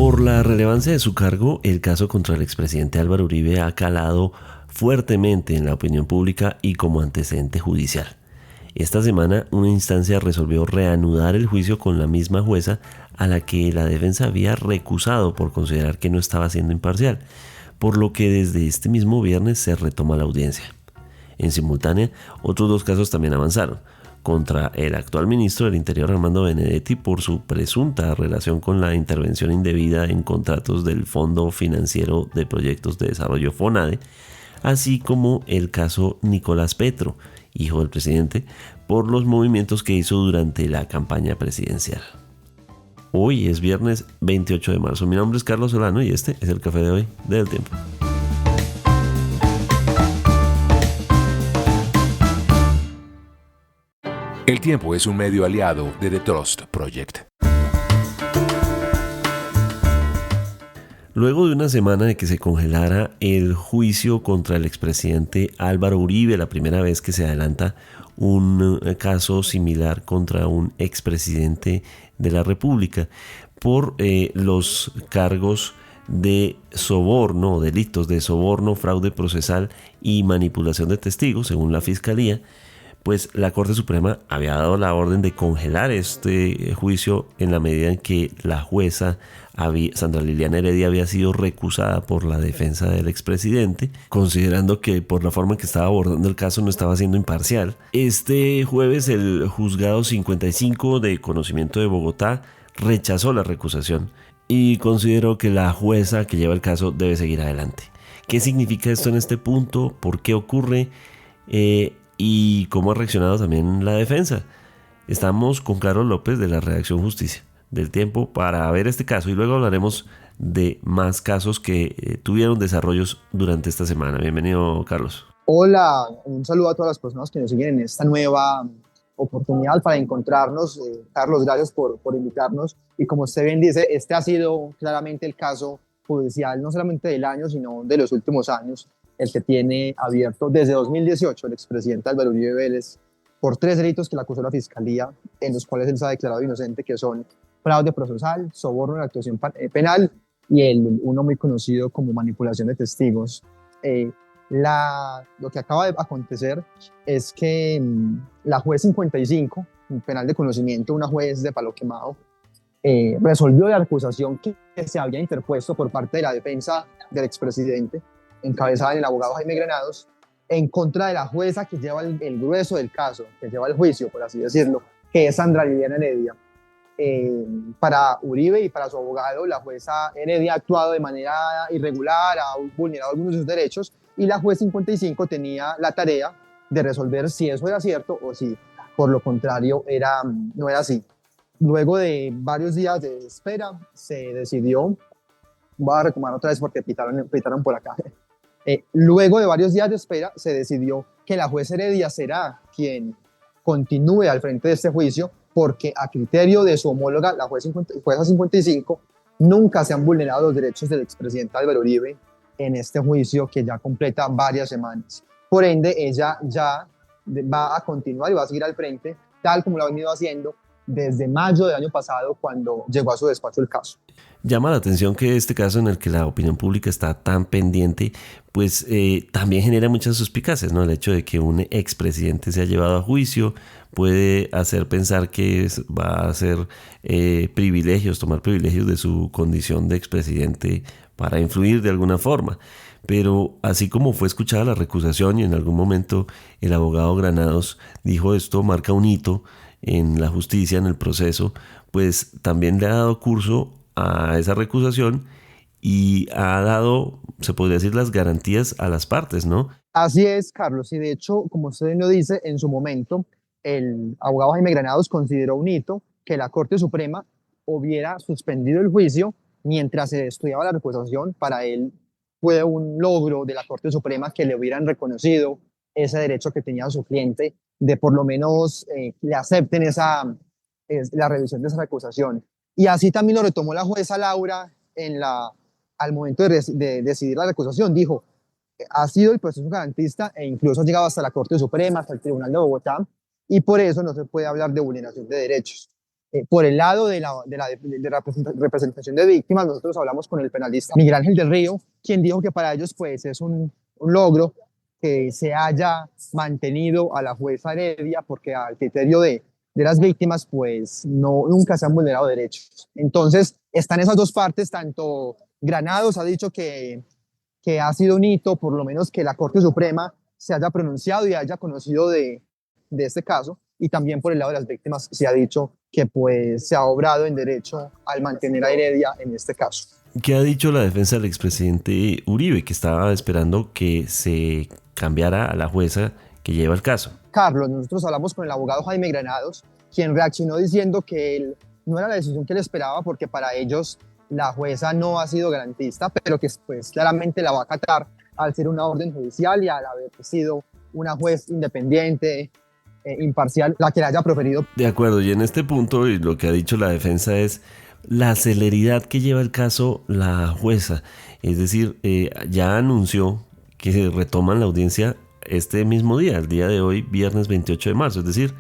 Por la relevancia de su cargo, el caso contra el expresidente Álvaro Uribe ha calado fuertemente en la opinión pública y como antecedente judicial. Esta semana, una instancia resolvió reanudar el juicio con la misma jueza a la que la defensa había recusado por considerar que no estaba siendo imparcial, por lo que desde este mismo viernes se retoma la audiencia. En simultánea, otros dos casos también avanzaron, contra el actual ministro del Interior Armando Benedetti por su presunta relación con la intervención indebida en contratos del Fondo Financiero de Proyectos de Desarrollo FONADE, así como el caso Nicolás Petro, hijo del presidente, por los movimientos que hizo durante la campaña presidencial. Hoy es viernes 28 de marzo. Mi nombre es Carlos Solano y este es el café de hoy de El Tiempo. El Tiempo es un medio aliado de The Trust Project. Luego de una semana de que se congelara el juicio contra el expresidente Álvaro Uribe, la primera vez que se adelanta un caso similar contra un expresidente de la República por los cargos de soborno, delitos de soborno, fraude procesal y manipulación de testigos, según la Fiscalía, pues la Corte Suprema había dado la orden de congelar este juicio en la medida en que la jueza Sandra Liliana Heredia había sido recusada por la defensa del expresidente, considerando que por la forma en que estaba abordando el caso no estaba siendo imparcial. Este jueves el juzgado 55 de conocimiento de Bogotá rechazó la recusación y consideró que la jueza que lleva el caso debe seguir adelante. ¿Qué significa esto en este punto? ¿Por qué ocurre? Y cómo ha reaccionado también la defensa. Estamos con Carlos López de la redacción Justicia del Tiempo para ver este caso y luego hablaremos de más casos que tuvieron desarrollos durante esta semana. Bienvenido, Carlos. Hola, un saludo a todas las personas que nos siguen en esta nueva oportunidad para encontrarnos. Carlos, gracias por invitarnos. Y como usted bien dice, este ha sido claramente el caso judicial, no solamente del año, sino de los últimos años, el que tiene abierto desde 2018 el expresidente Álvaro Uribe Vélez por 3 delitos que le acusó la Fiscalía, en los cuales él se ha declarado inocente, que son fraude procesal, soborno en la actuación penal y uno muy conocido como manipulación de testigos. Lo que acaba de acontecer es que la juez 55, un penal de conocimiento, una juez de Palo Quemado, resolvió la acusación que se había interpuesto por parte de la defensa del expresidente, encabezada en el abogado Jaime Granados, en contra de la jueza que lleva el grueso del caso, que lleva el juicio, por así decirlo, que es Sandra Liliana Heredia. Para Uribe y para su abogado, la jueza Heredia ha actuado de manera irregular, ha vulnerado algunos de sus derechos, y la juez 55 tenía la tarea de resolver si eso era cierto o si, por lo contrario, no era así. Luego de varios días de espera, se decidió, voy a retomar otra vez porque pitaron por acá. Luego de varios días de espera, se decidió que la juez Heredia será quien continúe al frente de este juicio, porque a criterio de su homóloga, la jueza 55, nunca se han vulnerado los derechos del expresidente Álvaro Uribe en este juicio que ya completa varias semanas. Por ende, ella ya va a continuar y va a seguir al frente, tal como lo ha venido haciendo desde mayo del año pasado, cuando llegó a su despacho el caso. Llama la atención que este caso en el que la opinión pública está tan pendiente, pues también genera muchas suspicacias, ¿no? El hecho de que un expresidente se ha llevado a juicio puede hacer pensar que va a hacer tomar privilegios de su condición de expresidente para influir de alguna forma. Pero así como fue escuchada la recusación y en algún momento el abogado Granados dijo esto marca un hito en la justicia, en el proceso, pues también le ha dado curso a esa recusación y ha dado, se podría decir, las garantías a las partes, ¿no? Así es, Carlos, y de hecho, como usted lo dice, en su momento, el abogado Jaime Granados consideró un hito que la Corte Suprema hubiera suspendido el juicio mientras se estudiaba la recusación. Para él fue un logro de la Corte Suprema que le hubieran reconocido ese derecho que tenía su cliente de por lo menos le acepten la revisión de esa recusación. Y así también lo retomó la jueza Laura al momento de decidir la recusación. Dijo, ha sido el proceso garantista e incluso ha llegado hasta la Corte Suprema, hasta el Tribunal de Bogotá, y por eso no se puede hablar de vulneración de derechos. Por el lado de la representación de víctimas, nosotros hablamos con el penalista Miguel Ángel del Río, quien dijo que para ellos pues, es un logro que se haya mantenido a la jueza Heredia, porque al criterio de las víctimas, pues nunca se han vulnerado derechos. Entonces, están esas dos partes, tanto Granados ha dicho que ha sido un hito, por lo menos que la Corte Suprema se haya pronunciado y haya conocido de este caso, y también por el lado de las víctimas se ha dicho que pues se ha obrado en derecho al mantener a Heredia en este caso. ¿Qué ha dicho la defensa del expresidente Uribe, que estaba esperando que se cambiara a la jueza que lleva el caso? Carlos, nosotros hablamos con el abogado Jaime Granados, quien reaccionó diciendo que no era la decisión que él esperaba, porque para ellos la jueza no ha sido garantista, pero que pues claramente la va a acatar al ser una orden judicial y al haber sido una juez independiente, imparcial, la que la haya proferido. De acuerdo, y en este punto y lo que ha dicho la defensa es la celeridad que lleva el caso la jueza. Es decir, ya anunció que retoman la audiencia este mismo día, el día de hoy, viernes 28 de marzo. Es decir,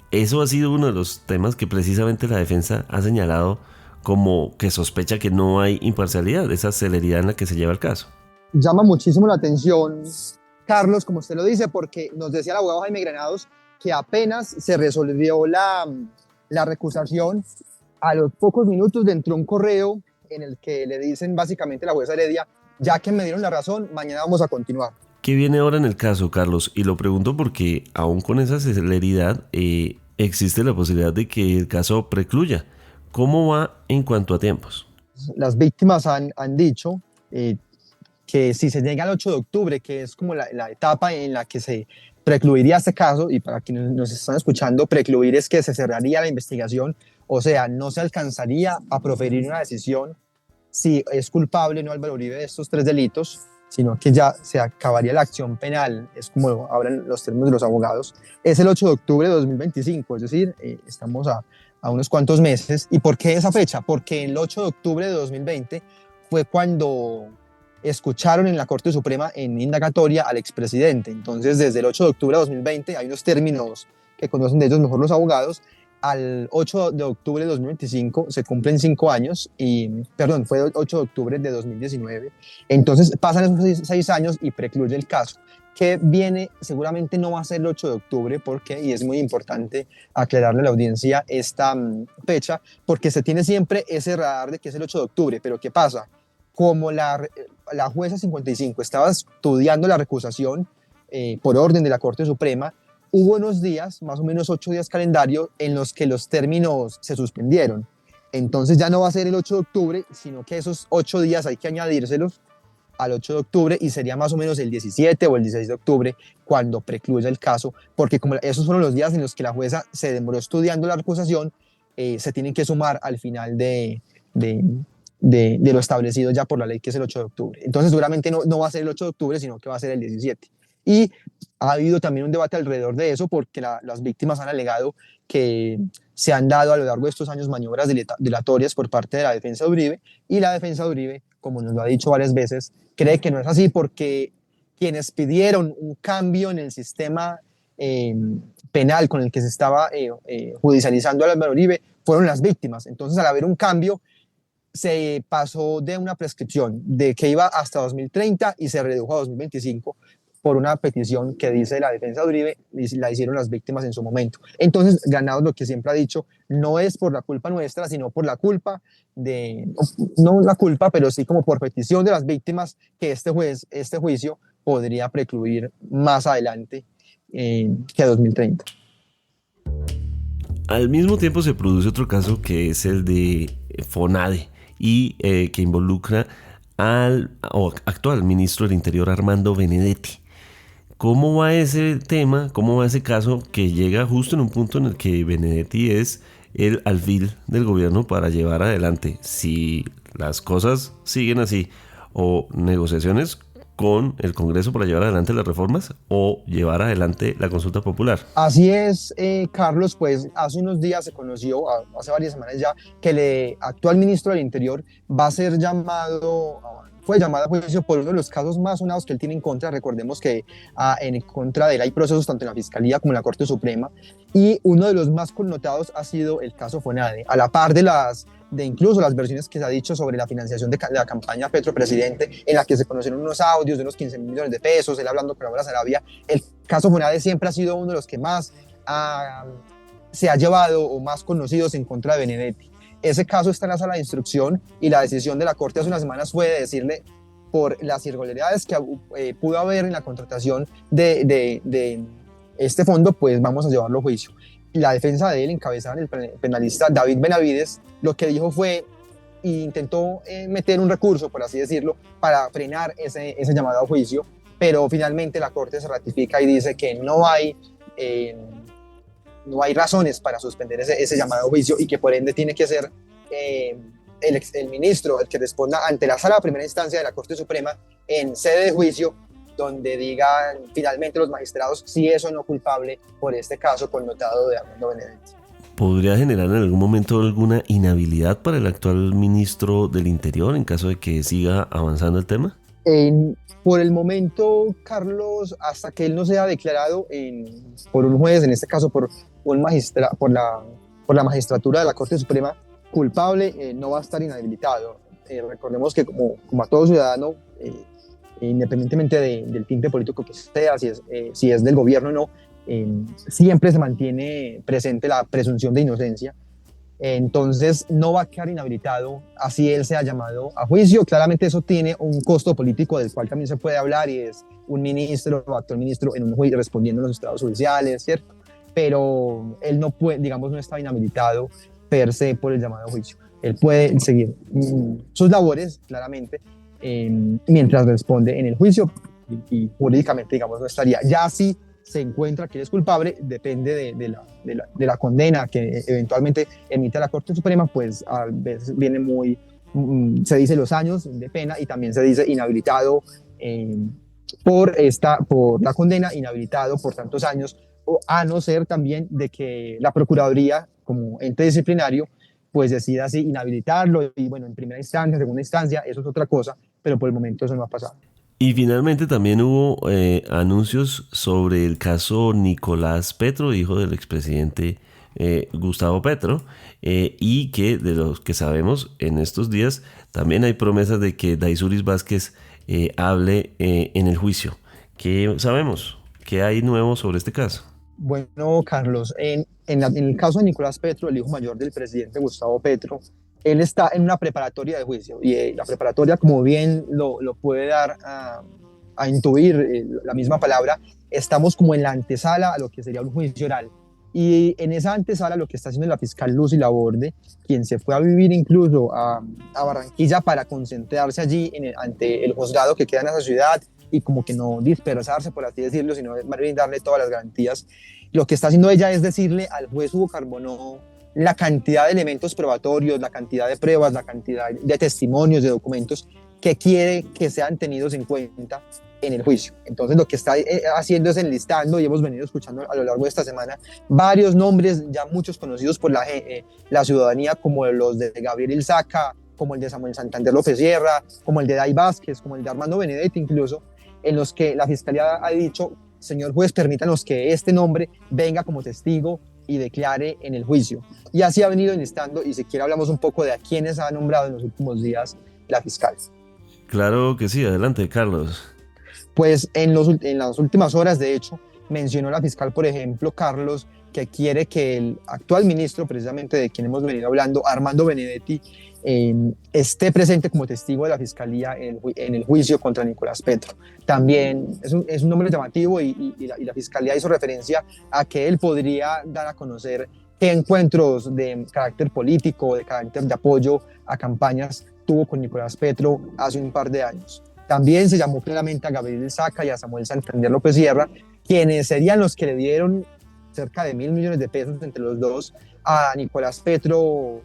eso ha sido uno de los temas que precisamente la defensa ha señalado como que sospecha que no hay imparcialidad, esa celeridad en la que se lleva el caso. Llama muchísimo la atención, Carlos, como usted lo dice, porque nos decía el abogado Jaime Granados que apenas se resolvió la recusación, a los pocos minutos le entró un correo en el que le dicen básicamente a la jueza Heredia, ya que me dieron la razón, mañana vamos a continuar. ¿Qué viene ahora en el caso, Carlos? Y lo pregunto porque aún con esa celeridad existe la posibilidad de que el caso precluya. ¿Cómo va en cuanto a tiempos? Las víctimas han dicho que si se llega al 8 de octubre, que es como la etapa en la que se precluiría este caso, y para quienes nos están escuchando, precluir es que se cerraría la investigación, o sea, no se alcanzaría a proferir una decisión si es culpable o no Álvaro Uribe de estos 3 delitos, sino que ya se acabaría la acción penal, es como hablan los términos de los abogados, es el 8 de octubre de 2025, es decir, estamos a unos cuantos meses. ¿Y por qué esa fecha? Porque el 8 de octubre de 2020 fue cuando escucharon en la Corte Suprema en indagatoria al expresidente. Entonces, desde el 8 de octubre de 2020, hay unos términos que conocen de ellos mejor los abogados, al 8 de octubre de 2025 se cumplen 5 años, perdón, fue el 8 de octubre de 2019. Entonces, pasan esos 6 años y precluye el caso. Que viene, seguramente no va a ser el 8 de octubre, porque, y es muy importante aclararle a la audiencia esta fecha, porque se tiene siempre ese radar de que es el 8 de octubre, pero ¿qué pasa? Como la jueza 55 estaba estudiando la recusación por orden de la Corte Suprema, hubo unos días, más o menos 8 días calendario, en los que los términos se suspendieron. Entonces ya no va a ser el 8 de octubre, sino que esos 8 días hay que añadírselos al 8 de octubre y sería más o menos el 17 o el 16 de octubre cuando precluya el caso, porque como esos fueron los días en los que la jueza se demoró estudiando la recusación, se tienen que sumar al final de lo establecido ya por la ley, que es el 8 de octubre. Entonces seguramente no va a ser el 8 de octubre, sino que va a ser el 17. Y ha habido también un debate alrededor de eso, porque las víctimas han alegado que se han dado a lo largo de estos años maniobras dilatorias por parte de la defensa de Uribe, y la defensa de Uribe, como nos lo ha dicho varias veces, cree que no es así, porque quienes pidieron un cambio en el sistema penal con el que se estaba judicializando a Álvaro Uribe fueron las víctimas. Entonces, al haber un cambio, se pasó de una prescripción de que iba hasta 2030 y se redujo a 2025 por una petición que dice la defensa de Uribe, y la hicieron las víctimas en su momento. Entonces, Granados lo que siempre ha dicho, no es por la culpa nuestra, sino por la culpa no la culpa, pero sí como por petición de las víctimas, que este juicio podría precluir más adelante que 2030. Al mismo tiempo se produce otro caso que es el de FONADE y que involucra al actual ministro del Interior, Armando Benedetti. ¿Cómo va ese tema? ¿Cómo va ese caso que llega justo en un punto en el que Benedetti es el alfil del gobierno para llevar adelante, si las cosas siguen así, o negociaciones con el Congreso para llevar adelante las reformas o llevar adelante la consulta popular? Así es, Carlos, pues hace unos días se conoció, hace varias semanas ya, que el actual ministro del Interior va a ser llamado fue llamado a juicio por uno de los casos más sonados que él tiene en contra. Recordemos que en contra de él hay procesos tanto en la Fiscalía como en la Corte Suprema, y uno de los más connotados ha sido el caso Fonade, a la par de incluso las versiones que se ha dicho sobre la financiación de la campaña Petro Presidente, en la que se conocieron unos audios de unos 15 mil millones de pesos, él hablando con Aura Sarabia. El caso Fonade siempre ha sido uno de los que más se ha llevado o más conocidos en contra de Benedetti. Ese caso está en la sala de instrucción y la decisión de la Corte hace unas semanas fue de decirle, por las irregularidades que pudo haber en la contratación de este fondo, pues vamos a llevarlo a juicio. La defensa de él, encabezada en el penalista David Benavides, lo que dijo fue, intentó meter un recurso, por así decirlo, para frenar ese llamado a juicio, pero finalmente la Corte se ratifica y dice que no hay razones para suspender ese llamado a juicio, y que por ende tiene que ser el ministro el que responda ante la sala de primera instancia de la Corte Suprema en sede de juicio, donde digan finalmente los magistrados si es o no culpable por este caso connotado de Armando Benedetti. ¿Podría generar en algún momento alguna inhabilidad para el actual ministro del Interior en caso de que siga avanzando el tema? Por el momento, Carlos, hasta que él no sea declarado por un juez, en este caso por la magistratura de la Corte Suprema, culpable, no va a estar inhabilitado. Recordemos que como a todo ciudadano, independientemente del tinte político que sea, si es del gobierno o no, siempre se mantiene presente la presunción de inocencia. Entonces no va a quedar inhabilitado así él sea llamado a juicio. Claramente eso tiene un costo político del cual también se puede hablar, y es un ministro o actual ministro en un juicio respondiendo a los estados judiciales, ¿cierto? Pero él no puede, digamos, no está inhabilitado per se por el llamado a juicio. Él puede seguir sus labores, claramente, mientras responde en el juicio, y jurídicamente, digamos, no estaría. Ya si se encuentra que es culpable, depende de la condena que eventualmente emite la Corte Suprema, pues a veces viene se dice los años de pena, y también se dice inhabilitado por la condena, inhabilitado por tantos años, a no ser también de que la Procuraduría, como ente disciplinario, pues decida así inhabilitarlo, y bueno, en primera instancia, segunda instancia, eso es otra cosa, pero por el momento eso no ha pasado. Y finalmente también hubo anuncios sobre el caso Nicolás Petro, hijo del expresidente Gustavo Petro, y que de los que sabemos en estos días también hay promesas de que Daisuris Vázquez hable en el juicio. ¿Qué sabemos? ¿Qué hay nuevo sobre este caso? Bueno, Carlos, en el caso de Nicolás Petro, el hijo mayor del presidente Gustavo Petro, él está en una preparatoria de juicio, y la preparatoria, como bien lo puede dar a intuir la misma palabra, estamos como en la antesala a lo que sería un juicio oral. Y en esa antesala lo que está haciendo la fiscal Lucy Laborde, quien se fue a vivir incluso a Barranquilla para concentrarse allí ante el juzgado que queda en esa ciudad, y como que no dispersarse, por así decirlo, sino más bien darle todas las garantías. Lo que está haciendo ella es decirle al juez Hugo Carbonó la cantidad de elementos probatorios, la cantidad de pruebas, la cantidad de testimonios, de documentos que quiere que sean tenidos en cuenta en el juicio. Entonces lo que está haciendo es enlistando, y hemos venido escuchando a lo largo de esta semana varios nombres, ya muchos conocidos por la ciudadanía, como los de Gabriel Ilzaca, como el de Samuel Santander López Sierra, como el de Day Vázquez, como el de Armando Benedetti incluso, en los que la fiscalía ha dicho: señor juez, permítanos que este nombre venga como testigo y declare en el juicio. Y así ha venido enlistando, y si quiere hablamos un poco de a quienes ha nombrado en los últimos días la fiscal. Claro que sí, adelante, Carlos. Pues en las últimas horas, de hecho, mencionó la fiscal, por ejemplo, Carlos, que quiere que el actual ministro, precisamente de quien hemos venido hablando, Armando Benedetti, esté presente como testigo de la fiscalía en el juicio contra Nicolás Petro. También es un nombre llamativo, y la fiscalía hizo referencia a que él podría dar a conocer qué encuentros de carácter político, de carácter de apoyo a campañas tuvo con Nicolás Petro hace un par de años. También se llamó claramente a Gabriel Ilzaca y a Samuel Santander López Sierra, quienes serían los que le dieron cerca de 1.000 millones de pesos entre los dos a Nicolás Petro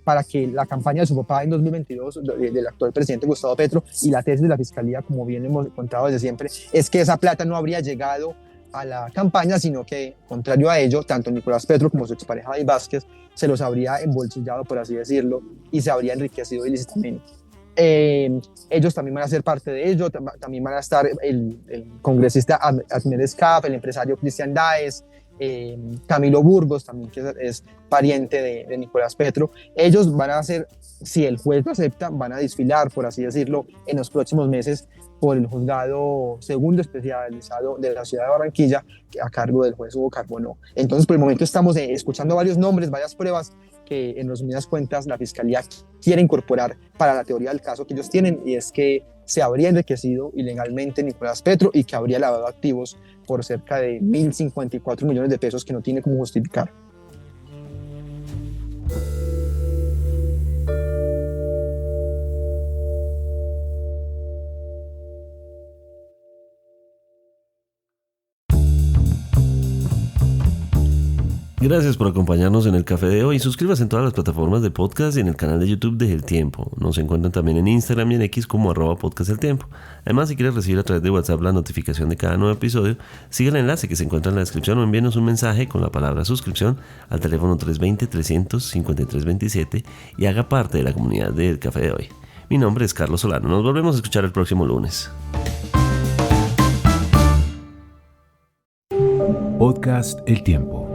para que la campaña de su papá en 2022, del actual presidente Gustavo Petro, y la tesis de la fiscalía, como bien hemos contado desde siempre, es que esa plata no habría llegado a la campaña, sino que, contrario a ello, tanto Nicolás Petro como su expareja Day Vázquez se los habría embolsillado, por así decirlo, y se habría enriquecido ilícitamente. Ellos también van a ser parte de ello, también van a estar el congresista Ahmed Escaf, el empresario Cristian Daes, Camilo Burgos, también que es pariente de Nicolás Petro. Ellos van a hacer, si el juez lo acepta, van a desfilar, por así decirlo, en los próximos meses por el juzgado segundo especializado de la ciudad de Barranquilla, a cargo del juez Hugo Carbonó. Entonces, por el momento estamos escuchando varios nombres, varias pruebas que en resumidas cuentas la Fiscalía quiere incorporar para la teoría del caso que ellos tienen, y es que se habría enriquecido ilegalmente Nicolás Petro y que habría lavado activos por cerca de 1.054 millones de pesos que no tiene cómo justificar. Gracias por acompañarnos en el café de hoy. Suscríbase en todas las plataformas de podcast y en el canal de YouTube de El Tiempo. Nos encuentran también en Instagram y en X como @podcasteltiempo. Además, si quieres recibir a través de WhatsApp la notificación de cada nuevo episodio, siga el enlace que se encuentra en la descripción o envíenos un mensaje con la palabra suscripción al teléfono 320-300-5327 y haga parte de la comunidad del café de hoy. Mi nombre es Carlos Solano. Nos volvemos a escuchar el próximo lunes. Podcast El Tiempo.